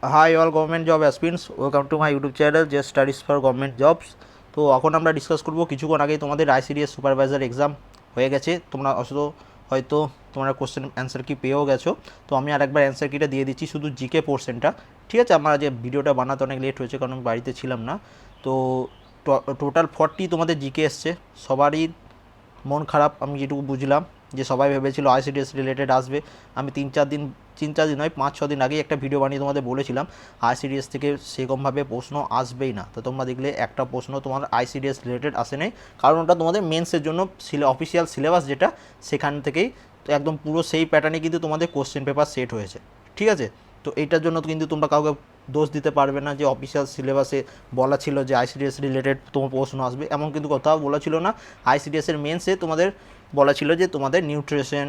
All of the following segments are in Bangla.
High all government job aspirants, welcome to my YouTube channel just studies for government jobs. তো এখন আমরা ডিসকাস করবো, কিছুক্ষণ আগেই তোমাদের আইসিডিএস সুপারভাইজার এক্সাম হয়ে গেছে। তোমরা হয়তো তোমরা কোশ্চেন অ্যান্সার কি পেয়েও গেছো। তো আমি আরেকবার অ্যান্সার কিটা দিয়ে দিচ্ছি, শুধু জিকে পোর্শনটা। ঠিক আছে, আমার যে ভিডিওটা বানাতে অনেক লেট হয়েছে কারণ আমি বাড়িতে ছিলাম না। তো টোটাল 40 তোমাদের জিকে এসছে। সবারই মন খারাপ, আমি যেটুকু বুঝলাম, যে সবাই ভেবেছিল আইসিডিএস রিলেটেড আসবে। আমি তিন চার দিন নয় 5-6 দিন আগেই একটা ভিডিও বানিয়ে তোমাদের বলেছিলাম আইসিডিএস থেকে সেরকমভাবে প্রশ্ন আসবেই না। তো তোমরা দেখলে একটা প্রশ্ন তোমার আইসিডিএস রিলেটেড আসে নাই, কারণ ওটা তোমাদের মেন্সের জন্য অফিসিয়াল সিলেবাস যেটা, সেখান থেকেই তো একদম পুরো সেই প্যাটার্নে কিন্তু তোমাদের কোশ্চেন পেপার সেট হয়েছে। ঠিক আছে, তো এইটার জন্য কিন্তু তোমরা কাউকে দোষ দিতে পারবে না যে অফিসিয়াল সিলেবাসে বলা ছিল যে আইসিডিএস রিলেটেড তোমার প্রশ্ন আসবে, এমন কিন্তু কোথাও বলা ছিল না। আইসিডিএসের মেন্সে তোমাদের বলা ছিল যে তোমাদের নিউট্রিশন,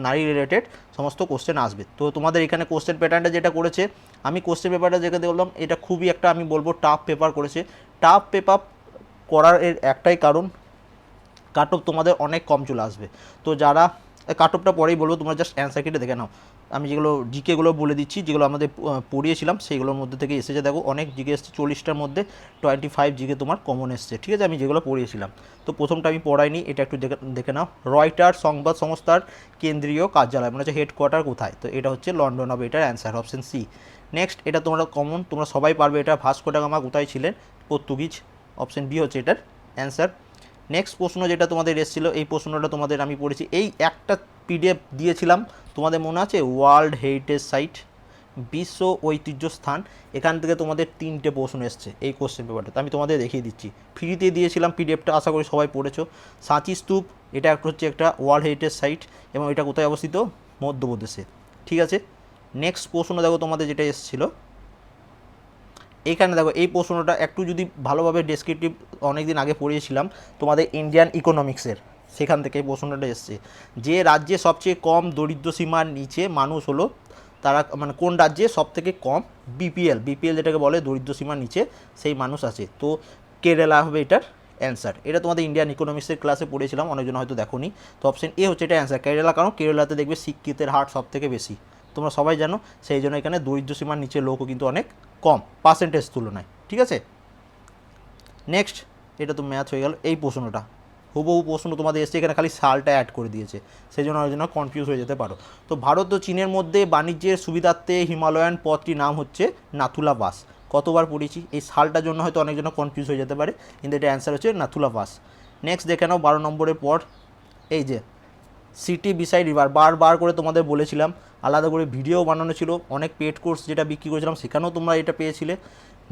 নারী রিলেটেড সমস্ত কোশ্চেন আসবে। তো তোমাদের এখানে কোশ্চেন প্যাটার্নটা যেটা করেছে, আমি কোশ্চেন পেপারটা যেটা দেখলাম, এটা খুবই একটা আমি বলবো টাফ পেপার করেছে। টাফ পেপার করার এর একটাই কারণ, কাট অফ তোমাদের অনেক কম চলে আসবে। তো যারা কাট অফটা পরেই বলবো, তোমরা জাস্ট অ্যান্সার কিটে দেখে নাও। আমি যেগুলো জিকেগুলো বলে দিচ্ছি, যেগুলো আমাদের পড়িয়েছিলাম সেইগুলোর মধ্যে থেকে এসেছে। দেখো অনেক জিকে এসছে, 40টার মধ্যে 25 জিকে তোমার কমন এসছে। ঠিক আছে, আমি যেগুলো পড়িয়েছিলাম। তো প্রথমটা আমি পড়াইনি, এটা একটু দেখে নাও। রয়টার সংবাদ সংস্থার কেন্দ্রীয় কার্যালয় মানে হচ্ছে হেডকোয়ার্টার কোথায়? তো এটা হচ্ছে লন্ডন হবে, এটার অ্যান্সার অপশন সি। নেক্সট, এটা তোমরা কমন, তোমরা সবাই পারবে এটা। ভাস্কো ডা গামা কোথায় ছিলেন? পর্তুগিজ। অপশন বি হচ্ছে এটার অ্যান্সার। নেক্সট প্রশ্ন যেটা তোমাদের এসেছিলো, এই প্রশ্নটা তোমাদের আমি পড়েছি, এই একটা পিডিএফ দিয়েছিলাম তোমাদের মনে আছে? ওয়ার্ল্ড হেরিটেজ সাইট, বিশ্ব ঐতিহ্য স্থান, এখান থেকে তোমাদের 3টে প্রশ্ন এসছে এই কোশ্চেন পেপারটাতে। আমি তোমাদের দেখিয়ে দিচ্ছি, ফ্রিতে দিয়েছিলাম পিডিএফটা, আশা করি সবাই পড়েছো। সাঁচি স্তূপ, এটা একটা হচ্ছে একটা ওয়ার্ল্ড হেরিটেজ সাইট, এবং এটা কোথায় অবস্থিত? মধ্যপ্রদেশে। ঠিক আছে, নেক্সট প্রশ্ন দেখো তোমাদের যেটা এসেছিলো, এইখানে দেখো এই প্রশ্নটা একটু যদি ভালোভাবে ডেসক্রিপটিভ, অনেক দিন আগে পড়িয়েছিলাম তোমাদের ইন্ডিয়ান ইকোনমিক্সের, সেখান থেকে এই প্রশ্নটা এসছে। যে রাজ্যে সবচেয়ে কম দরিদ্র সীমার নিচে মানুষ হলো, তারা মানে কোন রাজ্যে সব থেকে কম বিপিএল যেটাকে বলে দরিদ্র সীমার নিচে সেই মানুষ আছে? তো কেরালা হবে এটার অ্যান্সার। এটা তোমাদের ইন্ডিয়ান ইকোনমিক্সের ক্লাসে পড়েছিলাম, অনেকজন হয়তো দেখোনি। তো অপশন এ হচ্ছে এটা অ্যান্সার, কেরালা। কারণ কেরালাতে দেখবে শিক্ষিতের হার সব থেকে বেশি, তোমরা সবাই জানো। সেই জন্য এখানে দরিদ্র সীমার নিচে লোকও কিন্তু অনেক কম পার্সেন্টেজ তুলনায়। ঠিক আছে, নেক্সট, এটা তো ম্যাথ হয়ে গেল। এই প্রশ্নটা হুবহু প্রশ্ন তোমাদের এসছে, এখানে খালি সালটা অ্যাড করে দিয়েছে, সেই জন্য কনফিউজ হয়ে যেতে পারো। তো ভারত ও চীনের মধ্যে বাণিজ্যের সুবিধার্থে হিমালয়ান পথটির নাম হচ্ছে নাথুলা পাস। কতবার পড়েছি, এই সালটার জন্য হয়তো অনেকজন কনফিউজ হয়ে যেতে পারে, কিন্তু এটা অ্যান্সার হচ্ছে নাথুলা পাস। নেক্সট দেখে নাও 12 নম্বরের পর, এই যে সিটি বিসাইড রিভার, বারবার করে তোমাদের বলেছিলাম, আলাদা করে ভিডিও বানানো ছিল, অনেক পেড কোর্স যেটা বিক্রি করেছিলাম সেখানেও তোমরা এটা পেয়েছিলে।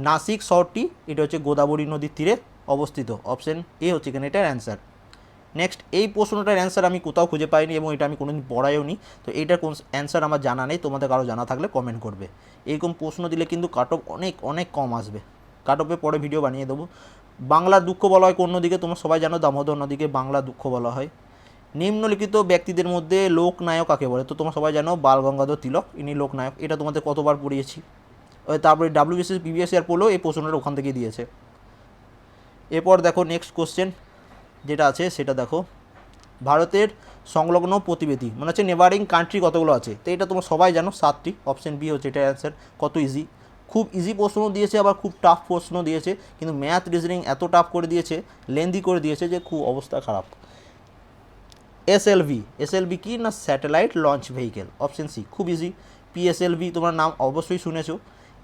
নাসিক শহরটি, এটা হচ্ছে গোদাবরী নদীর তীরে অবস্থিত। অপশন এ হচ্ছে এখানে এটার অ্যান্সার। নেক্সট, এই প্রশ্নটার অ্যান্সার আমি কোথাও খুঁজে পাইনি এবং এটা আমি কোনোদিন পড়াইও নি। তো এইটার কোন অ্যান্সার আমার জানা নেই, তোমাদের কারো জানা থাকলে কমেন্ট করবে। এরকম প্রশ্ন দিলে কিন্তু কাট অফ অনেক অনেক কম আসবে। কাট অফে পরে ভিডিও বানিয়ে দেবো। বাংলা দুঃখ বলা হয় কোন নদীকে? তোমরা সবাই জানো দামোদর নদীকে বাংলা দুঃখ বলা হয়। নিম্নলিখিত ব্যক্তিদের মধ্যে লোকনায়ক কাকে বলে? তো তোমরা সবাই জানো বাল গঙ্গাধর তিলক, ইনি লোকনায়ক। এটা তোমাদের কতবার পড়িয়েছি। তারপরে ডাব্লিউবিসিএস প্রিভিয়াস ইয়ার পড়লেও এই প্রশ্নটা ওখান থেকে দিয়েছে। এরপর দেখো নেক্সট কোশ্চেন যেটা আছে সেটা দেখো, ভারতের সংলগ্ন প্রতিবেদী মানে হচ্ছে নেবারিং কান্ট্রি কতগুলো আছে? তো এটা তোমরা সবাই জানো 7টি। অপশন বি হচ্ছে এটা অ্যান্সার। কত ইজি, খুব ইজি প্রশ্ন দিয়েছে, আবার খুব টাফ প্রশ্ন দিয়েছে, কিন্তু ম্যাথ রিজনিং এত টাফ করে দিয়েছে, লেন্দি করে দিয়েছে যে খুব অবস্থা খারাপ। এসএলভি কি না? Satellite launch vehicle. Option C, খুব ইজি। পিএসএলভি তোমার নাম অবশ্যই শুনেছো।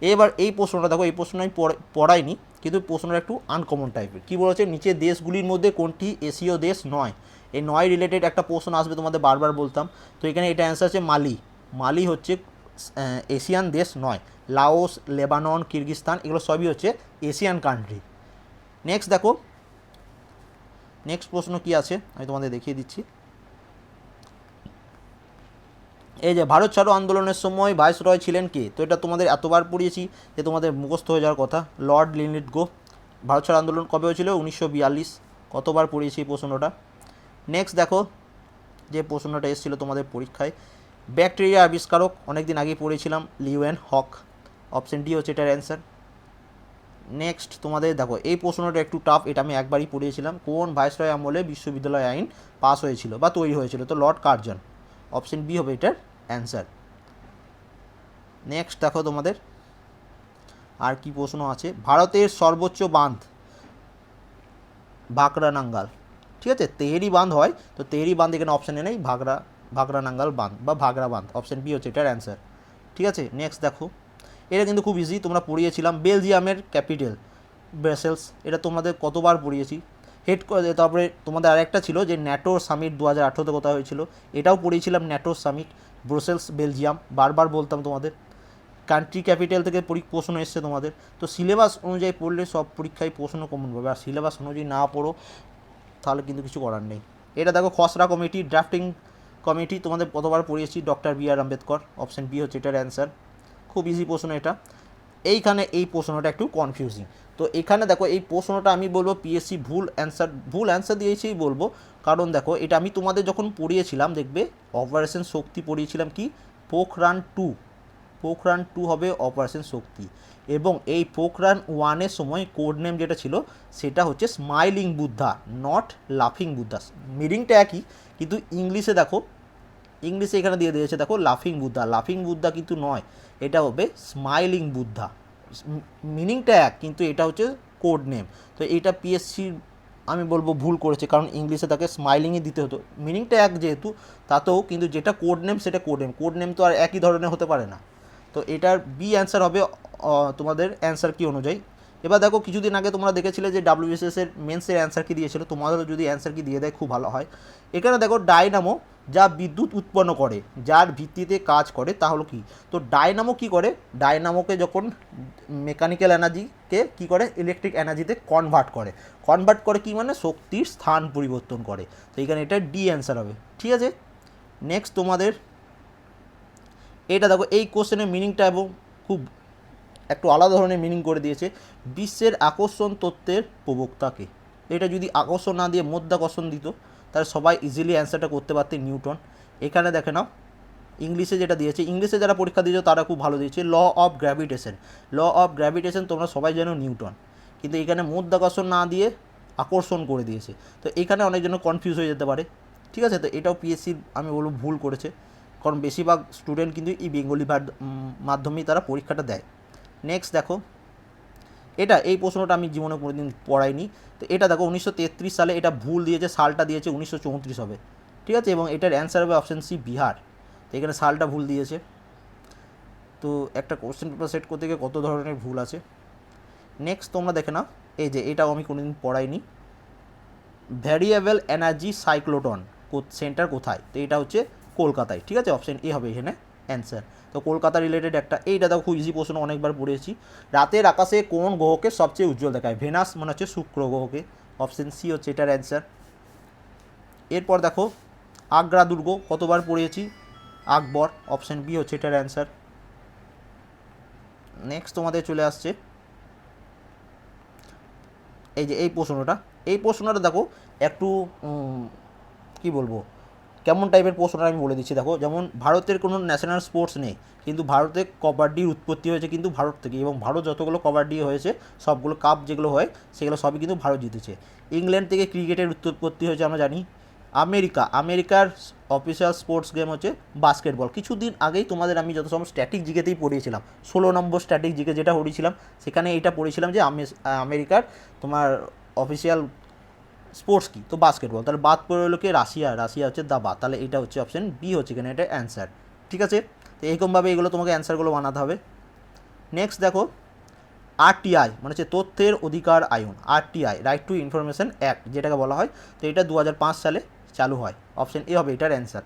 এবার এই প্রশ্নটা দেখো, এই প্রশ্ন আমি পড়াইনি, কিন্তু প্রশ্নটা একটু আনকমন টাইপের। কী বলেছে, নিচে দেশগুলির মধ্যে কোনটি এশীয় দেশ নয়? এই নয় রিলেটেড একটা প্রশ্ন আসবে তোমাদের, বারবার বলতাম। তো এখানে এটা অ্যান্সার হচ্ছে মালি। মালি হচ্ছে এশিয়ান দেশ নয়। লাওস, লেবানন, কিরগিস্তান এগুলো সবই হচ্ছে এশিয়ান কান্ট্রি। নেক্সট দেখো, নেক্সট প্রশ্ন কি আছে আমি তোমাদের দেখিয়ে দিচ্ছি। এই যে ভারত ছাড়ো আন্দোলনের সময় ভাইসরয় ছিলেন কে? তো এটা তোমাদের এতবার পড়িয়েছি যে তোমাদের মুখস্থ হয়ে যাওয়ার কথা। Lord Linlithgow. ভারত ছাড়ো আন্দোলন কবে হয়েছিল? 1942। কতবার পড়িয়েছি এই প্রশ্নটা। নেক্সট দেখো, যে প্রশ্নটা এসেছিলো তোমাদের পরীক্ষায়, ব্যাকটেরিয়া আবিষ্কারক, অনেক দিন আগেই পড়েছিলাম, লিওয়েন হক। অপশন ডি হচ্ছে এটার অ্যান্সার। নেক্সট তোমাদের দেখো, এই প্রশ্নটা একটু টাফ, এটা আমি একবারই পড়িয়েছিলাম। কোন ভাইসরয় আমলে বিশ্ববিদ্যালয় আইন পাস হয়েছিল বা তৈরি হয়েছিল? তো লর্ড কার্জন। অপশন বি হবে এটার অ্যান্সার। নেক্সট দেখো তোমাদের আর কি প্রশ্ন আছে, ভারতের সর্বোচ্চ বাঁধ ভাকরানাঙ্গাল, ঠিক আছে, তেহরি বাঁধ হয়, তো তেহরি বাঁধ এখানে অপশানে নেই, ভাকরানাঙ্গাল বাঁধ বা ভাগরা বাঁধ, অপশান বি হচ্ছে এটার অ্যান্সার। ঠিক আছে, নেক্সট দেখো, এটা কিন্তু খুব ইজি, তোমরা পড়িয়েছিলাম, বেলজিয়ামের ক্যাপিটাল ব্রাসেলস, এটা তোমাদের কতবার পড়িয়েছি। তারপরে তোমাদের আরেকটা ছিল যে ন্যাটোর সামিট 2018-তে কোথায় হয়েছিল, এটাও পড়িয়েছিলাম, ন্যাটোর সামিট ব্রাসেলস বেলজিয়াম, বারবার বলতাম তোমাদের। কান্ট্রি ক্যাপিটাল থেকে প্রশ্ন এসছে তোমাদের, তো সিলেবাস অনুযায়ী পড়লে সব পরীক্ষায় প্রশ্ন কমন পাবে, আর সিলেবাস অনুযায়ী না পড়ো তাহলে কিন্তু কিছু করার নেই। এটা দেখো খসড়া কমিটি, ড্রাফটিং কমিটি, তোমাদের কতবার পড়িয়েছি, doctor B R. Ambedkar, option B হচ্ছে এটার অ্যান্সার। খুব ইজি প্রশ্ন এটা। এইখানে এই প্রশ্নটা একটু কনফিউজিং, তো এখানে দেখো এই প্রশ্নটা আমি বলবো পিএসসি ভুল অ্যান্সার দিয়েছেই বলবো, কারণ দেখো এটা আমি তোমাদের যখন পড়িয়েছিলাম দেখবে অপারেশন শক্তি পড়িয়েছিলাম কি, পোখরান 2 হবে অপারেশন শক্তি, এবং এই পোখরান 1-এর সময় কোড নেম যেটা ছিল সেটা হচ্ছে স্মাইলিং বুদ্ধা, নট লাফিং বুদ্ধা, মিনিংটা একই, কিন্তু ইংলিশে দেখো, ইংলিশে এখানে দিয়ে দিয়েছে দেখো লাফিং বুদ্ধা কিন্তু নয়, এটা হবে স্মাইলিং বুদ্ধা, মিনিংটা এক কিন্তু এটা হচ্ছে কোড নেম। তো এইটা পিএসসি আমি বলবো ভুল করেছে, কারণ ইংলিশে তাকে স্মাইলিংই দিতে হতো, মিনিংটা এক যেহেতু, তাতেও কিন্তু যেটা কোড নেম সেটা কোড নেম তো আর একই ধরনের হতে পারে না। তো এটার বি অ্যান্সার হবে তোমাদের অ্যান্সার কি অনুযায়ী। এবার দেখো কিছুদিন আগে তোমরা দেখেছিলে যে ডাব্লিউবিসিএসের মেন্সের অ্যান্সার কি দিয়েছিল, তোমাদেরও যদি অ্যান্সার কি দিয়ে দেয় খুব ভালো হয়। এখানে দেখো ডায়নামো যা বিদ্যুৎ উৎপন্ন করে, যার ভিত্তিতে কাজ করে, তা হলো কি, তো ডায়নামো কি করে, ডায়নামোকে যখন মেকানিক্যাল এনার্জিকে কি করে ইলেকট্রিক এনার্জিতে কনভার্ট করে কি মানে শক্তির স্থান পরিবর্তন করে, তো এখানে এটা ডি অ্যান্সার হবে। ঠিক আছে, নেক্সট তোমাদের এটা দেখো, এই কোশ্চেনের মিনিংটা এবং খুব একটু আলাদা ধরনের মিনিং করে দিয়েছে, বিশ্বের আকর্ষণ তত্ত্বের প্রবক্তাকে, এটা যদি আকর্ষণ না দিয়ে মধ্যাকর্ষণ দিত তাহলে সবাই ইজিলি অ্যান্সারটা করতে পারতেন, নিউটন। এখানে দেখে নাও ইংলিশে যেটা দিয়েছে, ইংলিশে যারা পরীক্ষা দিয়েছে তারা খুব ভালো দিয়েছে, ল অফ গ্র্যাভিটেশন তোমরা সবাই জানো নিউটন, কিন্তু এখানে মধ্যাকর্ষণ না দিয়ে আকর্ষণ করে দিয়েছে, তো এখানে অনেকজন কনফিউজ হয়ে যেতে পারে। ঠিক আছে, তো এটাও পিএসসির আমি বলবো ভুল করেছে, কারণ বেশিরভাগ স্টুডেন্ট কিন্তু এই বেঙ্গলি মাধ্যমেই তারা পরীক্ষাটা দেয়। নেক্সট দেখো, এই প্রশ্নটা আমি জীবনে কোনোদিন পড়াইনি, তো এটা দেখো 1933 সালে, এটা ভুল দিয়েছে, সালটা দিয়েছে 1934 হবে। ঠিক আছে, এবং এটার অ্যান্সার হবে অপশান সি বিহার, তো এখানে সালটা ভুল দিয়েছে। তো একটা কোশ্চেন পেপার সেট করতে গিয়ে কত ধরনের ভুল আছে। নেক্সট তোমরা দেখে নাও, এই যে এটাও আমি কোনোদিন পড়াইনি, ভ্যারিয়েবল এনার্জি সাইক্লোটন সেন্টার কোথায়, তো এটা হচ্ছে কলকাতায়। ঠিক আছে, অপশান এ হবে এখানে অ্যান্সার। তো কলকাতা রিলেটেড একটা, এইটা দেখো খুব ইজি প্রশ্ন, অনেকবার পড়েছি, রাতের আকাশে কোন গ্রহকে সবচেয়ে উজ্জ্বল দেখায়, ভেনাস মানে হচ্ছে শুক্র গ্রহকে, অপশান সি হচ্ছে এটার অ্যান্সার। এরপর দেখো আগ্রা দুর্গ কতবার পড়িয়েছি, আকবর, অপশান বি হচ্ছে এটার অ্যান্সার। নেক্সট তোমাদের চলে আসছে এই যে এই প্রশ্নটা দেখো একটু কি বলবো কেমন টাইপের প্রশ্নটা আমি বলে দিচ্ছি। দেখো যেমন ভারতের কোনো ন্যাশনাল স্পোর্টস নেই, কিন্তু ভারতে কবাডির উৎপত্তি হয়েছে কিন্তু ভারত থেকে, এবং ভারত যতগুলো কবাডি হয়েছে সবগুলো কাপ যেগুলো হয় সেগুলো সবই কিন্তু ভারত জিতেছে। ইংল্যান্ড থেকে ক্রিকেটের উৎপত্তি হয়েছে আমরা জানি। আমেরিকার অফিসিয়াল স্পোর্টস গেম হচ্ছে বাস্কেটবল। কিছুদিন আগেই তোমাদের আমি যত সময় স্ট্যাটিক জিকেতেই পড়িয়েছিলাম, 16 নম্বর স্ট্যাটিক জিকে যেটা পড়িয়েছিলাম, সেখানে এইটা পড়েছিলাম যে আমেরিকার তোমার অফিসিয়াল স্পোর্টস কি, তো বাস্কেটবল, তাহলে বাদ পড়ে হলো কি রাশিয়া হচ্ছে দাবা, তাহলে এটা হচ্ছে অপশান বি হচ্ছে এখানে এটা অ্যান্সার। ঠিক আছে, তো এইরকমভাবে এগুলো তোমাকে অ্যান্সারগুলো বানাতে হবে। নেক্সট দেখো আরটিআই মানে হচ্ছে তথ্যের অধিকার আইন, RTI right two information act যেটাকে বলা হয়, তো এটা 2005 সালে চালু হয়, অপশান এ হবে এটার অ্যান্সার।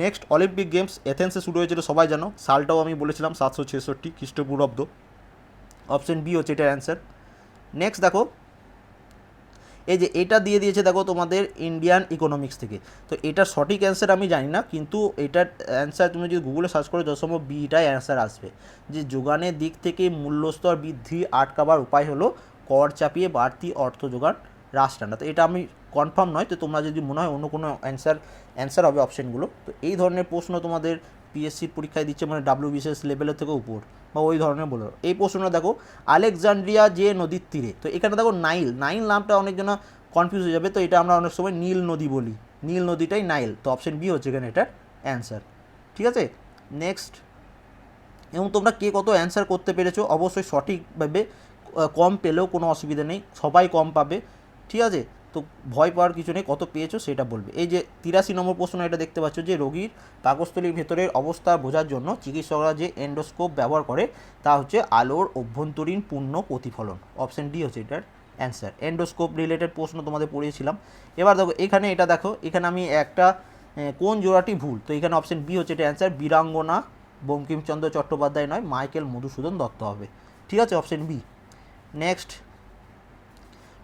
নেক্সট অলিম্পিক গেমস এথেন্সে শুরু হয়েছিল সবাই জানো, সালটাও আমি বলেছিলাম 766 খ্রিস্টপূর্বাব্দ, অপশান বি হচ্ছে এটার অ্যান্সার। নেক্সট দেখো এই যে এটা দিয়ে দিয়েছে দেখো তোমাদের ইন্ডিয়ান ইকোনমিক্স থেকে, তো এটার সঠিক অ্যান্সার আমি জানি না, কিন্তু এটার অ্যান্সার তুমি যদি গুগলে সার্চ করো যত সম্ভব বিটাই অ্যান্সার আসবে, যে যোগানের দিক থেকে মূল্যস্তর বৃদ্ধি আটকাবার উপায় হলো কর চাপিয়ে বাড়তি অর্থ যোগান হ্রাস টানা, তো এটা আমি কনফার্ম নয়, তো তোমরা যদি মনে হয় অন্য কোনো অ্যান্সার হবে অপশানগুলো, তো এই ধরনের প্রশ্ন তোমাদের পিএসসির পরীক্ষায় দিচ্ছে, মানে ডাব্লিউবিসিএস লেভেলের থেকে উপর বা ওই ধরনের বলো। এই প্রশ্নটা দেখো আলেকজান্ড্রিয়া যে নদীর তীরে, তো এখানে দেখো নাইল নামটা অনেকজন কনফিউজ হয়ে যাবে, তো এটা আমরা অনেক সময় নীল নদী বলি, নীল নদীটাই নাইল, তো অপশান বি হচ্ছে এখানে এটার অ্যান্সার। ঠিক আছে, নেক্সট এবং তোমরা কে কত অ্যান্সার করতে পেরেছো অবশ্যই সঠিকভাবে, কম পেলেও কোনো অসুবিধা নেই, সবাই কম পাবে, ঠিক আছে। তো ভয় পাওয়ার কিছু নেই, কত পেয়েছো সেটা বলবে। এই যে 83 নম্বর প্রশ্ন, এটা দেখতে পাচ্ছ যে রোগীর পাকস্থলীর ভেতরের অবস্থা বোঝার জন্য চিকিৎসকরা যে এন্ডোস্কোপ ব্যবহার করে তা হচ্ছে আলোর অভ্যন্তরীণ পূর্ণ প্রতিফলন। অপশন ডি হচ্ছে এটার অ্যান্সার। এন্ডোস্কোপ রিলেটেড প্রশ্ন তোমাদের পড়িয়েছিলাম। এবার দেখো এখানে, এটা দেখো এখানে আমি একটা কোন জোড়াটি ভুল, তো এখানে অপশন বি হচ্ছে এটা অ্যান্সার, বীরাঙ্গনা বঙ্কিমচন্দ্র চট্টোপাধ্যায় নয়, মাইকেল মধুসূদন দত্ত হবে, ঠিক আছে, অপশন বি। নেক্সট,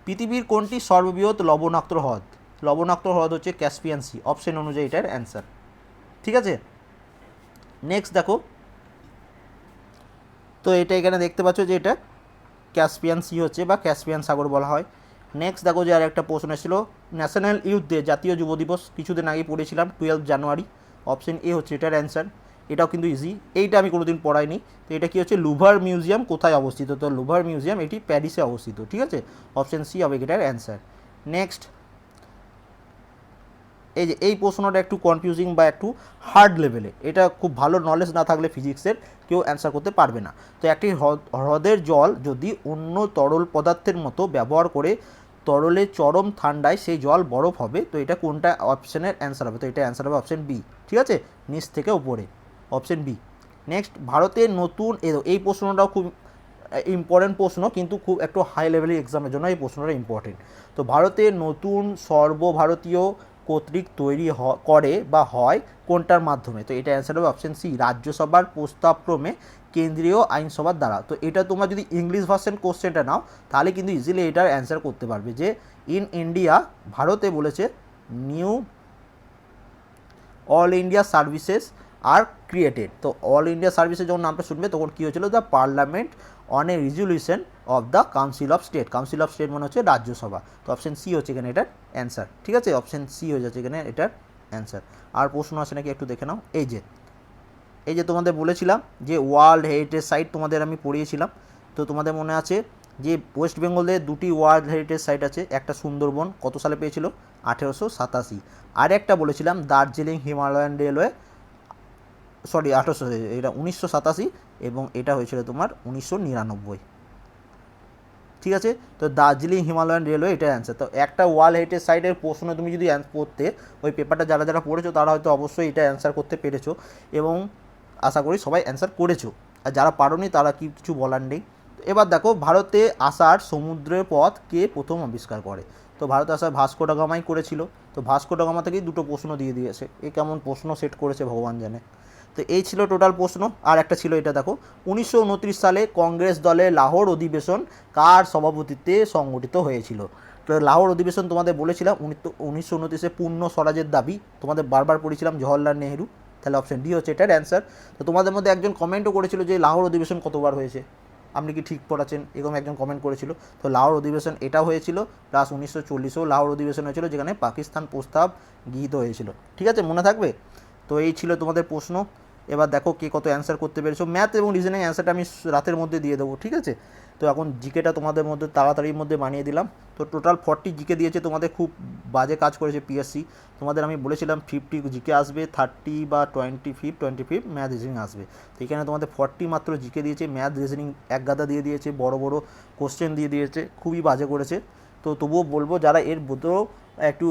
পৃথিবীর কোনটি সর্ববৃহৎ লবণাক্ত হ্রদ? লবণাক্ত হ্রদ হচ্ছে ক্যাসপিয়ান সি, অপশন অনুযায়ী এটার অ্যান্সার, ঠিক আছে। নেক্সট দেখো, তো এটা এখানে দেখতে পাচ্ছ যে এটা ক্যাসপিয়ান সি হচ্ছে বা ক্যাসপিয়ান সাগর বলা হয়। নেক্সট দেখো যে আর একটা প্রশ্ন এসেছিল, ন্যাশনাল ইউথ ডে জাতীয় যুব দিবস কিছুদিন আগে পড়েছিলাম 12 জানুয়ারি, অপশন এ হচ্ছে এটার অ্যান্সার। এটাও কিন্তু ইজি, এইটা আমি কোনোদিন পড়াইনি। তো এটা কি হচ্ছে, লুভার মিউজিয়াম কোথায় অবস্থিত? তো লুভার মিউজিয়াম এটি প্যারিসে অবস্থিত, ঠিক আছে, অপশন সি হবে এটার অ্যান্সার। নেক্সট, এই যে এই প্রশ্নটা একটু কনফিউজিং বা একটু হার্ড লেভেলে, এটা খুব ভালো নলেজ না থাকলে ফিজিক্সের কেউ অ্যান্সার করতে পারবে না। তো একটি হ্রদের জল যদি অন্য তরল পদার্থের মতো ব্যবহার করে তরলে চরম ঠান্ডায় সেই জল বরফ হবে, তো এটা কোনটা অপশনের অ্যান্সার হবে? তো এটা অ্যান্সার হবে অপশন বি, ঠিক আছে, নিচ থেকে উপরে, অপশন বি। নেক্সট, ভারতের নতুন, এই প্রশ্নটাও খুব ইম্পর্টেন্ট প্রশ্ন, কিন্তু খুব একটু হাই লেভেলের এক্সামের জন্য এই প্রশ্নটা ইম্পর্টেন্ট। তো ভারতের নতুন সর্বভারতীয় কর্তৃক তৈরি করে বা হয় কোনটার মাধ্যমে? তো এটা অ্যান্সার হবে অপশন সি, রাজ্যসভার প্রস্তাবক্রমে কেন্দ্রীয় আইনসভার দ্বারা। তো এটা তোমরা যদি ইংলিশ ভার্সন কোশ্চেনটা নাও তাহলে কিন্তু ইজিলি এটার অ্যান্সার করতে পারবে, যে ইন ইন্ডিয়া, ভারতে বলেছে নিউ অল ইন্ডিয়া সার্ভিসেস আর ক্রিয়েটেড। তো অল ইন্ডিয়া সার্ভিসের যখন নামটা শুনবে তখন কী হয়েছিল, the parliament on a resolution of the council of state. Council of state মানে হচ্ছে রাজ্যসভা। তো অপশন সি হচ্ছে এখানে এটার অ্যান্সার, ঠিক আছে, অপশন সি হয়ে যাচ্ছে এখানে এটার অ্যান্সার। আর প্রশ্ন আছে নাকি একটু দেখে নাও। এই যে তোমাদের বলেছিলাম যে ওয়ার্ল্ড হেরিটেজ সাইট তোমাদের আমি পড়িয়েছিলাম, তো তোমাদের মনে আছে যে ওয়েস্ট বেঙ্গলে দুটি ওয়ার্ল্ড হেরিটেজ সাইট আছে, একটা সুন্দরবন কত সালে পেয়েছিল, 1887। আর একটা বলেছিলাম দার্জিলিং হিমালয়ান রেলওয়ে, সরি 1800, এটা 1987, এবং এটা হয়েছিল তোমার 1999, ঠিক আছে। তো দার্জিলিং হিমালয়ান রেলওয়ে এটা অ্যান্সার। তো একটা ওয়ার্ল্ড হেরিটেজ সাইটের প্রশ্ন তুমি যদি পড়তে, ওই পেপারটা যারা যারা পড়েছো তারা হয়তো অবশ্যই এটা অ্যান্সার করতে পেরেছো, এবং আশা করি সবাই অ্যান্সার করেছো। আর যারা পারোনি তারা কিছু বলার নেই। এবার দেখো, ভারতে আসার সমুদ্রের পথ কে প্রথম আবিষ্কার করে? তো ভারতে আসার ভাস্কো ডা গামাই করেছিল। তো ভাস্কো ডা গামা থেকেই দুটো প্রশ্ন দিয়ে দিয়েছে, এ কেমন প্রশ্ন সেট করেছে ভগবান জানে। তো এই ছিল টোটাল প্রশ্ন। আর একটা ছিল এটা দেখো, 1929 সালে কংগ্রেস দলের লাহোর অধিবেশন কার সভাপতিত্বে সংগঠিত হয়েছিল? তো লাহোর অধিবেশন তোমাদের বলেছিলাম 1929-এ পূর্ণ স্বরাজের দাবি, তোমাদের বারবার পড়েছিলাম জওহরলাল নেহেরু, তাহলে অপশন ডি হচ্ছে এটার অ্যান্সার। তো তোমাদের মধ্যে একজন কমেন্টও করেছিল যে লাহোর অধিবেশন কতবার হয়েছে, আপনি কি ঠিক পড়াচ্ছেন, এরকম একজন কমেন্ট করেছিল। তো লাহোর অধিবেশন এটা হয়েছিল, প্লাস 1940-এও লাহোর অধিবেশন হয়েছিল, যেখানে পাকিস্তান প্রস্তাব গৃহীত হয়েছিল, ঠিক আছে, মনে থাকবে। তো এই ছিল তোমাদের প্রশ্ন। এবার দেখো কে কত অ্যান্সার করতে পেরেছো। ম্যাথ এবং রিজনিং অ্যান্সারটা আমি রাতের মধ্যে দিয়ে দেবো, ঠিক আছে। তো এখন জিকেটা তোমাদের মধ্যে তাড়াতাড়ির মধ্যে বানিয়ে দিলাম। তো টোটাল 40 জিকে দিয়েছে, তোমাদের খুব বাজে কাজ করেছে পিএসসি। তোমাদের আমি বলেছিলাম 50 জিকে আসবে, 30 বা 25 ম্যাথ রিজনিং আসবে। তো এখানে তোমাদের 40 মাত্র জিকে দিয়েছে, ম্যাথ রিজনিং এক গাদা দিয়ে দিয়েছে, বড় বড় কোশ্চেন দিয়ে দিয়েছে, খুবই বাজে করেছে। তো তবুও বলবো যারা এর মধ্যেও একটু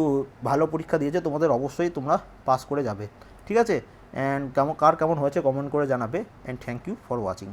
ভালো পরীক্ষা দিয়েছে তোমাদের অবশ্যই তোমরা পাস করে যাবে, ঠিক আছে। অ্যান্ড কার কেমন হয়েছে কমেন্ট করে জানাবে। And thank you for watching.